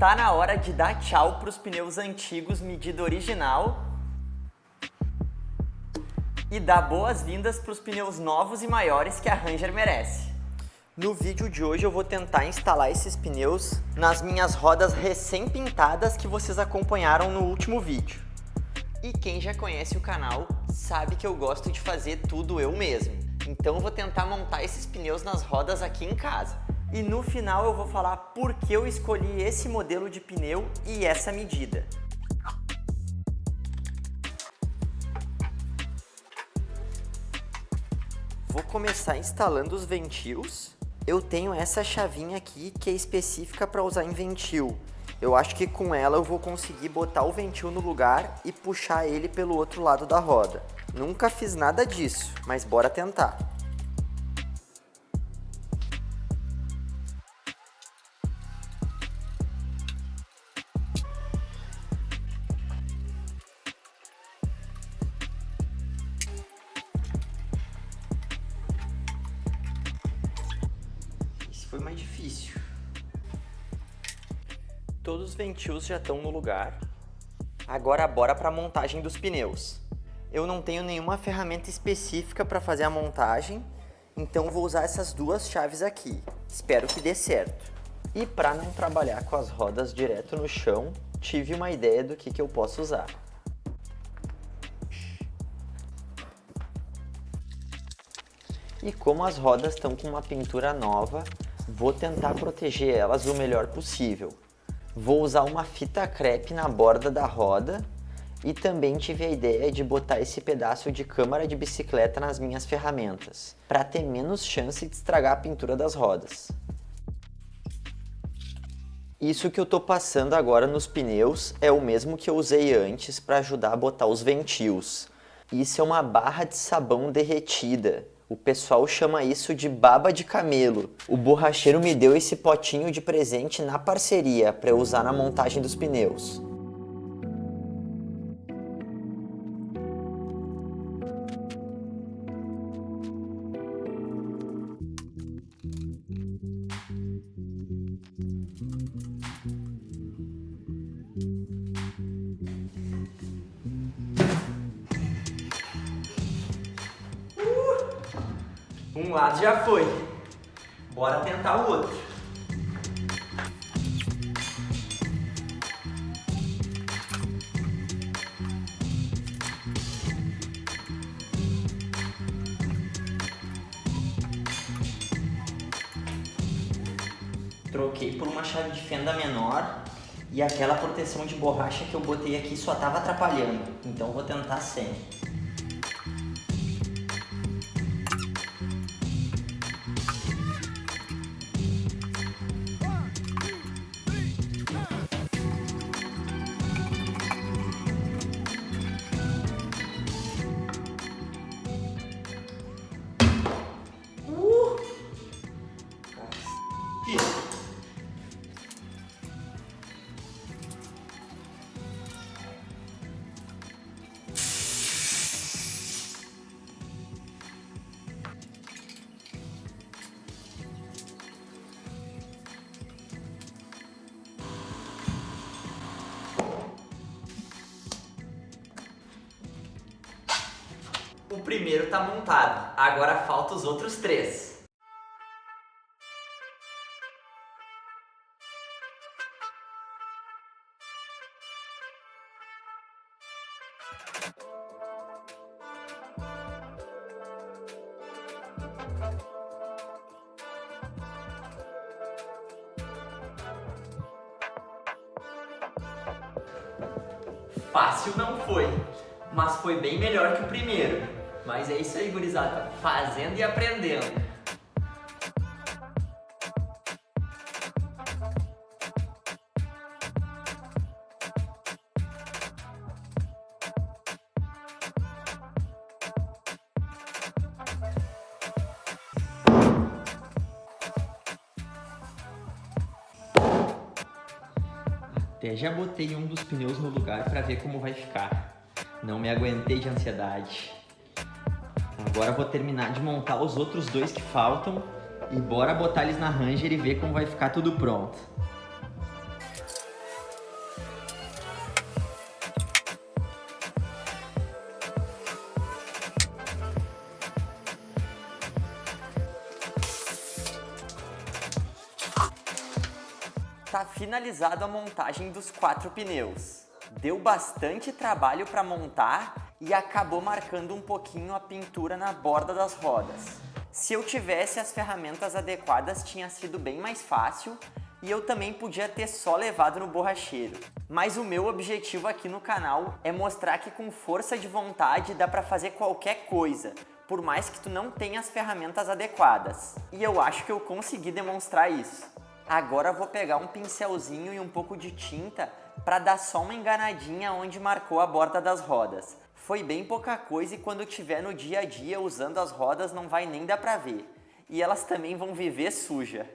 Tá na hora de dar tchau para os pneus antigos medida original e dar boas-vindas para os pneus novos e maiores que a Ranger merece. No vídeo de hoje eu vou tentar instalar esses pneus nas minhas rodas recém-pintadas que vocês acompanharam no último vídeo. E quem já conhece o canal sabe que eu gosto de fazer tudo eu mesmo. Então eu vou tentar montar esses pneus nas rodas aqui em casa. E no final eu vou falar por que eu escolhi esse modelo de pneu e essa medida. Vou começar instalando os ventis. Eu tenho essa chavinha aqui que é específica para usar em ventil. Eu acho que com ela eu vou conseguir botar o ventil no lugar e puxar ele pelo outro lado da roda. Nunca fiz nada disso, mas bora tentar. Foi mais difícil. Todos os ventils já estão no lugar. Agora bora para a montagem dos pneus. Eu não tenho nenhuma ferramenta específica para fazer a montagem, então vou usar essas duas chaves aqui. Espero que dê certo. E para não trabalhar com as rodas direto no chão, tive uma ideia do que eu posso usar. E como as rodas estão com uma pintura nova, vou tentar proteger elas o melhor possível. Vou usar uma fita crepe na borda da roda e também tive a ideia de botar esse pedaço de câmara de bicicleta nas minhas ferramentas, para ter menos chance de estragar a pintura das rodas. Isso que eu estou passando agora nos pneus é o mesmo que eu usei antes para ajudar a botar os ventils. Isso é uma barra de sabão derretida. O pessoal chama isso de baba de camelo. O borracheiro me deu esse potinho de presente na parceria para eu usar na montagem dos pneus. Um lado já foi. Bora tentar o outro. Troquei por uma chave de fenda menor e aquela proteção de borracha que eu botei aqui só estava atrapalhando. Então vou tentar sem. O primeiro tá montado, agora falta os outros três. Fácil não foi, mas foi bem melhor que o primeiro. Mas é isso aí, gurizada, fazendo e aprendendo. Até já botei um dos pneus no lugar para ver como vai ficar. Não me aguentei de ansiedade. Agora vou terminar de montar os outros dois que faltam e bora botar eles na Ranger e ver como vai ficar tudo pronto. Tá finalizado a montagem dos 4 pneus. Deu bastante trabalho para montar e acabou marcando um pouquinho a pintura na borda das rodas. Se eu tivesse as ferramentas adequadas, tinha sido bem mais fácil e eu também podia ter só levado no borracheiro. Mas o meu objetivo aqui no canal é mostrar que com força de vontade dá para fazer qualquer coisa, por mais que tu não tenha as ferramentas adequadas. E eu acho que eu consegui demonstrar isso. Agora vou pegar um pincelzinho e um pouco de tinta para dar só uma enganadinha onde marcou a borda das rodas. Foi bem pouca coisa e quando tiver no dia a dia usando as rodas não vai nem dar para ver. E elas também vão viver suja.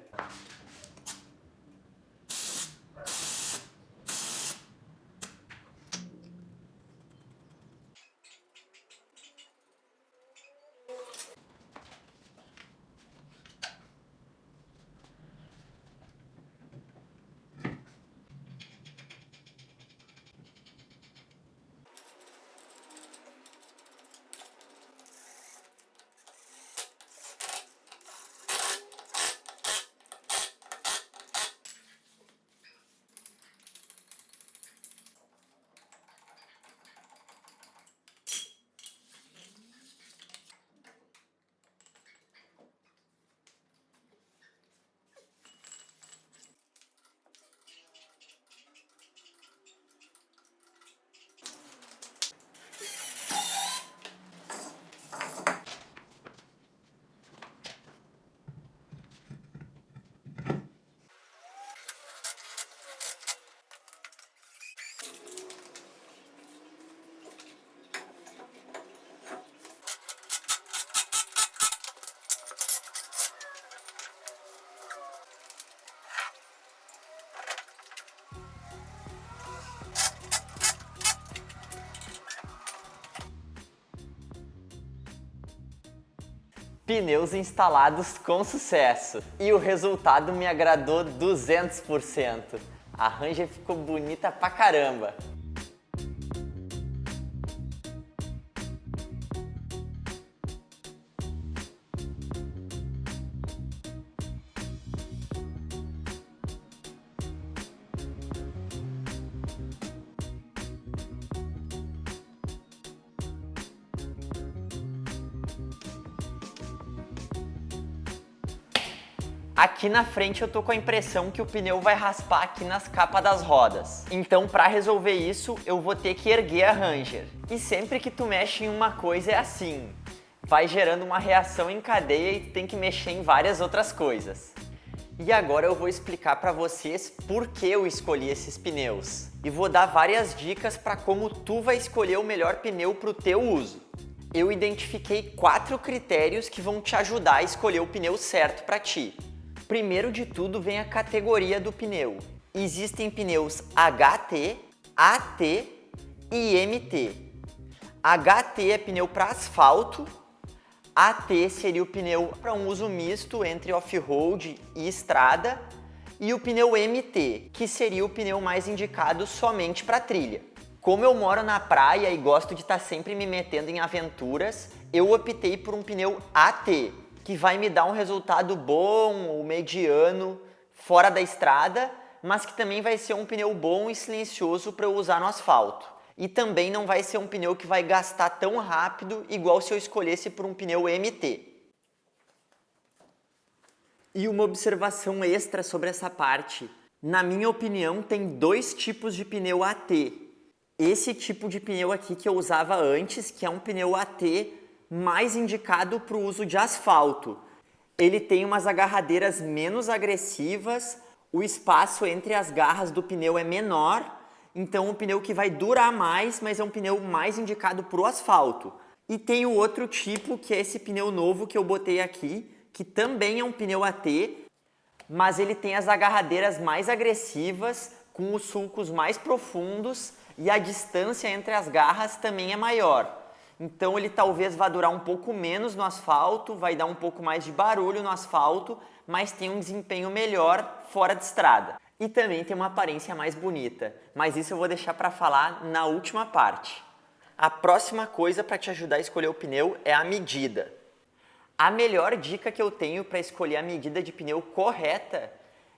Pneus instalados com sucesso. E o resultado me agradou 200%. A Ranger ficou bonita pra caramba. Aqui na frente eu tô com a impressão que o pneu vai raspar aqui nas capas das rodas. Então, para resolver isso, eu vou ter que erguer a Ranger. E sempre que tu mexe em uma coisa é assim. Vai gerando uma reação em cadeia e tem que mexer em várias outras coisas. E agora eu vou explicar para vocês por que eu escolhi esses pneus. E vou dar várias dicas para como tu vai escolher o melhor pneu para o teu uso. Eu identifiquei 4 critérios que vão te ajudar a escolher o pneu certo para ti. Primeiro de tudo vem a categoria do pneu. Existem pneus HT, AT e MT. HT é pneu para asfalto, AT seria o pneu para um uso misto entre off-road e estrada, e o pneu MT, que seria o pneu mais indicado somente para trilha. Como eu moro na praia e gosto de estar sempre me metendo em aventuras, eu optei por um pneu AT, que vai me dar um resultado bom ou mediano fora da estrada, mas que também vai ser um pneu bom e silencioso para eu usar no asfalto. E também não vai ser um pneu que vai gastar tão rápido igual se eu escolhesse por um pneu MT. E uma observação extra sobre essa parte. Na minha opinião, tem 2 tipos de pneu AT. Esse tipo de pneu aqui que eu usava antes, que é um pneu AT mais indicado para o uso de asfalto. Ele tem umas agarradeiras menos agressivas, o espaço entre as garras do pneu é menor, então é um pneu que vai durar mais, mas é um pneu mais indicado para o asfalto. E tem o outro tipo, que é esse pneu novo que eu botei aqui, que também é um pneu AT, mas ele tem as agarradeiras mais agressivas, com os sulcos mais profundos e a distância entre as garras também é maior. Então ele talvez vá durar um pouco menos no asfalto, vai dar um pouco mais de barulho no asfalto, mas tem um desempenho melhor fora de estrada. E também tem uma aparência mais bonita, mas isso eu vou deixar para falar na última parte. A próxima coisa para te ajudar a escolher o pneu é a medida. A melhor dica que eu tenho para escolher a medida de pneu correta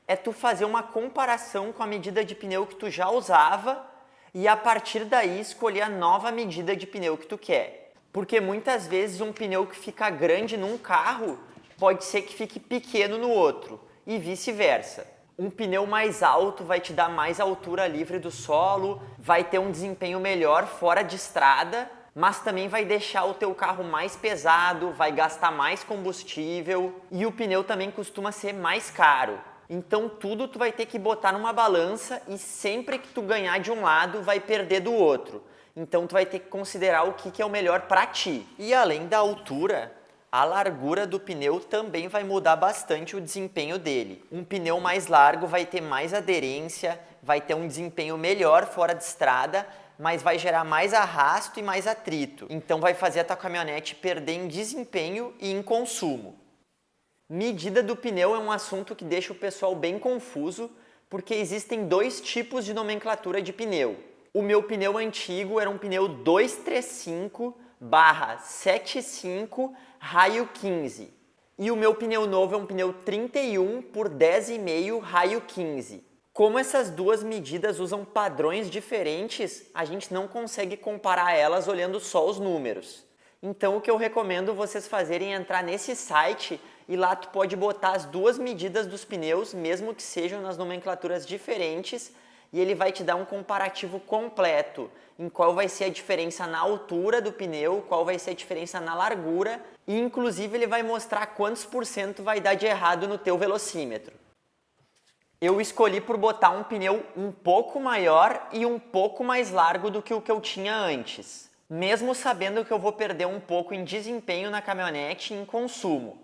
é tu fazer uma comparação com a medida de pneu que tu já usava e a partir daí escolher a nova medida de pneu que tu quer. Porque muitas vezes um pneu que fica grande num carro pode ser que fique pequeno no outro e vice-versa. Um pneu mais alto vai te dar mais altura livre do solo, vai ter um desempenho melhor fora de estrada, mas também vai deixar o teu carro mais pesado, vai gastar mais combustível e o pneu também costuma ser mais caro. Então tudo tu vai ter que botar numa balança e sempre que tu ganhar de um lado, vai perder do outro. Então tu vai ter que considerar o que é o melhor para ti. E além da altura, a largura do pneu também vai mudar bastante o desempenho dele. Um pneu mais largo vai ter mais aderência, vai ter um desempenho melhor fora de estrada, mas vai gerar mais arrasto e mais atrito. Então vai fazer a tua caminhonete perder em desempenho e em consumo. Medida do pneu é um assunto que deixa o pessoal bem confuso, porque existem dois tipos de nomenclatura de pneu. O meu pneu antigo era um pneu 235/75 raio 15. E o meu pneu novo é um pneu 31 por 10,5 raio 15. Como essas duas medidas usam padrões diferentes, a gente não consegue comparar elas olhando só os números. Então o que eu recomendo vocês fazerem é entrar nesse site e lá tu pode botar as duas medidas dos pneus, mesmo que sejam nas nomenclaturas diferentes, e ele vai te dar um comparativo completo em qual vai ser a diferença na altura do pneu, qual vai ser a diferença na largura e inclusive ele vai mostrar quantos % vai dar de errado no teu velocímetro. Eu escolhi por botar um pneu um pouco maior e um pouco mais largo do que o que eu tinha antes, mesmo sabendo que eu vou perder um pouco em desempenho na caminhonete e em consumo.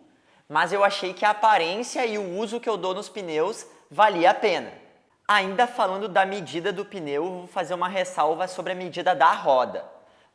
Mas eu achei que a aparência e o uso que eu dou nos pneus valia a pena. Ainda falando da medida do pneu, vou fazer uma ressalva sobre a medida da roda.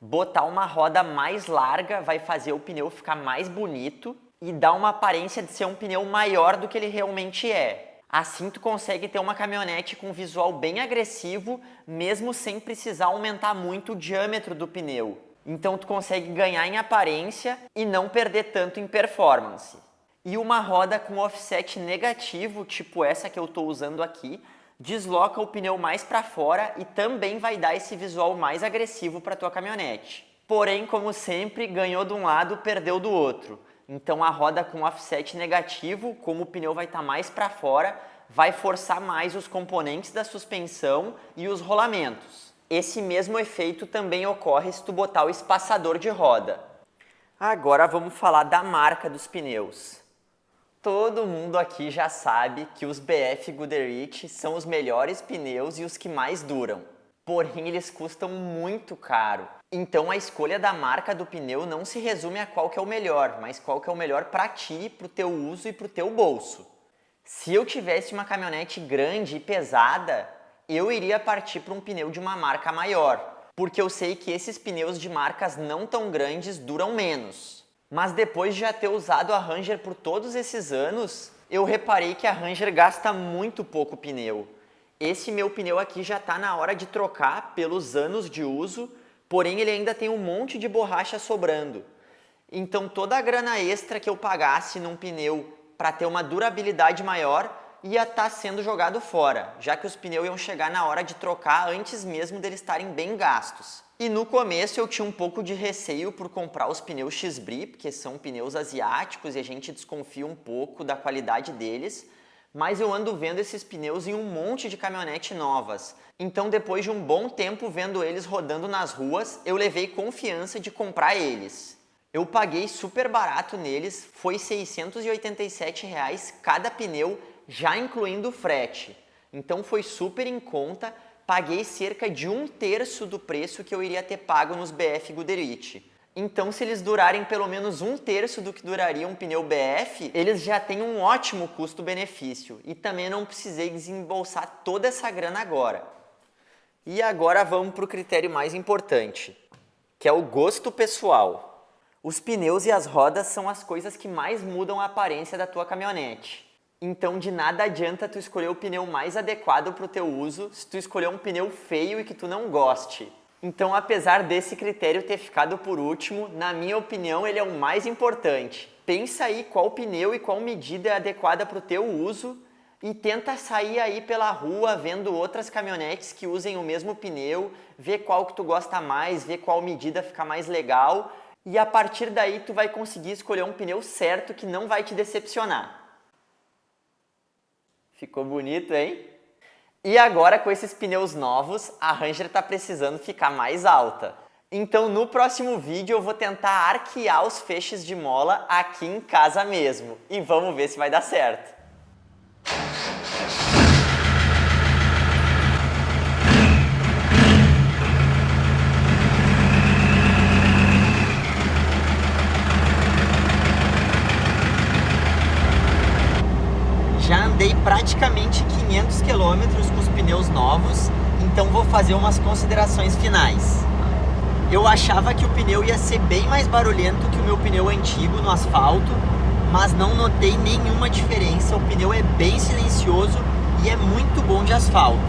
Botar uma roda mais larga vai fazer o pneu ficar mais bonito e dar uma aparência de ser um pneu maior do que ele realmente é. Assim tu consegue ter uma caminhonete com um visual bem agressivo, mesmo sem precisar aumentar muito o diâmetro do pneu. Então tu consegue ganhar em aparência e não perder tanto em performance. E uma roda com offset negativo, tipo essa que eu estou usando aqui, desloca o pneu mais para fora e também vai dar esse visual mais agressivo para tua caminhonete. Porém, como sempre, ganhou de um lado, perdeu do outro. Então a roda com offset negativo, como o pneu vai estar mais para fora, vai forçar mais os componentes da suspensão e os rolamentos. Esse mesmo efeito também ocorre se tu botar o espaçador de roda. Agora vamos falar da marca dos pneus. Todo mundo aqui já sabe que os BF Goodrich são os melhores pneus e os que mais duram. Porém, eles custam muito caro. Então a escolha da marca do pneu não se resume a qual que é o melhor, mas qual que é o melhor para ti, para o teu uso e para o teu bolso. Se eu tivesse uma caminhonete grande e pesada, eu iria partir para um pneu de uma marca maior, porque eu sei que esses pneus de marcas não tão grandes duram menos. Mas depois de já ter usado a Ranger por todos esses anos, eu reparei que a Ranger gasta muito pouco pneu. Esse meu pneu aqui já está na hora de trocar pelos anos de uso, porém ele ainda tem um monte de borracha sobrando. Então toda a grana extra que eu pagasse num pneu para ter uma durabilidade maior ia estar sendo jogado fora, já que os pneus iam chegar na hora de trocar antes mesmo deles estarem bem gastos. E no começo eu tinha um pouco de receio por comprar os pneus X-Bri, porque são pneus asiáticos e a gente desconfia um pouco da qualidade deles, mas eu ando vendo esses pneus em um monte de caminhonete novas. Então depois de um bom tempo vendo eles rodando nas ruas, eu levei confiança de comprar eles. Eu paguei super barato neles, foi R$ 687 cada pneu, já incluindo o frete. Então foi super em conta, paguei cerca de 1/3 do preço que eu iria ter pago nos BF Goodrich. Então se eles durarem pelo menos 1/3 do que duraria um pneu BF, eles já têm um ótimo custo-benefício e também não precisei desembolsar toda essa grana agora. E agora vamos para o critério mais importante, que é o gosto pessoal. Os pneus e as rodas são as coisas que mais mudam a aparência da tua caminhonete. Então de nada adianta tu escolher o pneu mais adequado para o teu uso se tu escolher um pneu feio e que tu não goste. Então apesar desse critério ter ficado por último, na minha opinião ele é o mais importante. Pensa aí qual pneu e qual medida é adequada para o teu uso E tenta sair aí pela rua vendo outras caminhonetes que usem o mesmo pneu, ver qual que tu gosta mais, ver qual medida fica mais legal e a partir daí tu vai conseguir escolher um pneu certo que não vai te decepcionar. Ficou bonito, hein? E agora com esses pneus novos, a Ranger está precisando ficar mais alta. Então no próximo vídeo eu vou tentar arquear os feixes de mola aqui em casa mesmo. E vamos ver se vai dar certo. Já andei praticamente 500 km com os pneus novos, então vou fazer umas considerações finais. Eu achava que o pneu ia ser bem mais barulhento que o meu pneu antigo no asfalto, mas não notei nenhuma diferença, o pneu é bem silencioso e é muito bom de asfalto.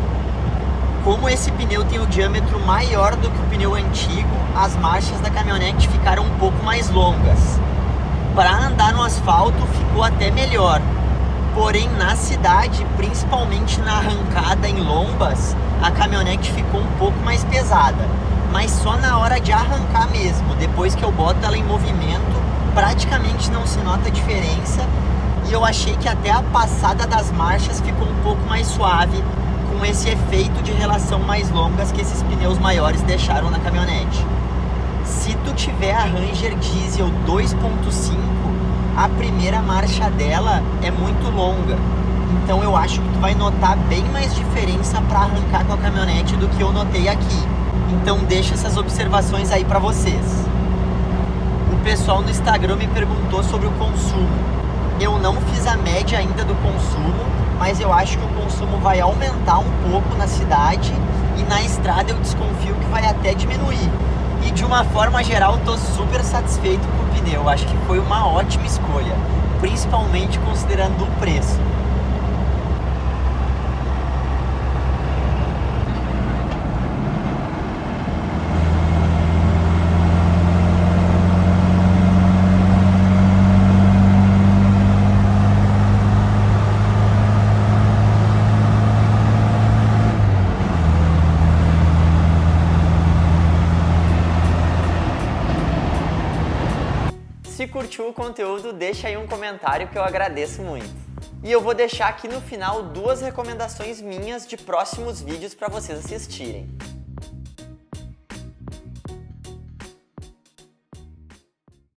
Como esse pneu tem o diâmetro maior do que o pneu antigo, as marchas da caminhonete ficaram um pouco mais longas. Para andar no asfalto ficou até melhor. Porém, na cidade, principalmente na arrancada em lombas, a caminhonete ficou um pouco mais pesada. Mas só na hora de arrancar mesmo, depois que eu boto ela em movimento, praticamente não se nota a diferença. E eu achei que até a passada das marchas ficou um pouco mais suave, com esse efeito de relação mais longas que esses pneus maiores deixaram na caminhonete. Se tu tiver a Ranger Diesel 2.5, a primeira marcha dela é muito longa, então eu acho que tu vai notar bem mais diferença para arrancar com a caminhonete do que eu notei aqui. Então deixa essas observações aí para vocês. O pessoal no Instagram me perguntou sobre o consumo. Eu não fiz a média ainda do consumo, mas eu acho que o consumo vai aumentar um pouco na cidade e na estrada eu desconfio que vai até diminuir. E de uma forma geral, estou super satisfeito com o pneu. Acho que foi uma ótima escolha, principalmente considerando o preço. Se curtiu o conteúdo, deixa aí um comentário que eu agradeço muito. E eu vou deixar aqui no final 2 recomendações minhas de próximos vídeos para vocês assistirem.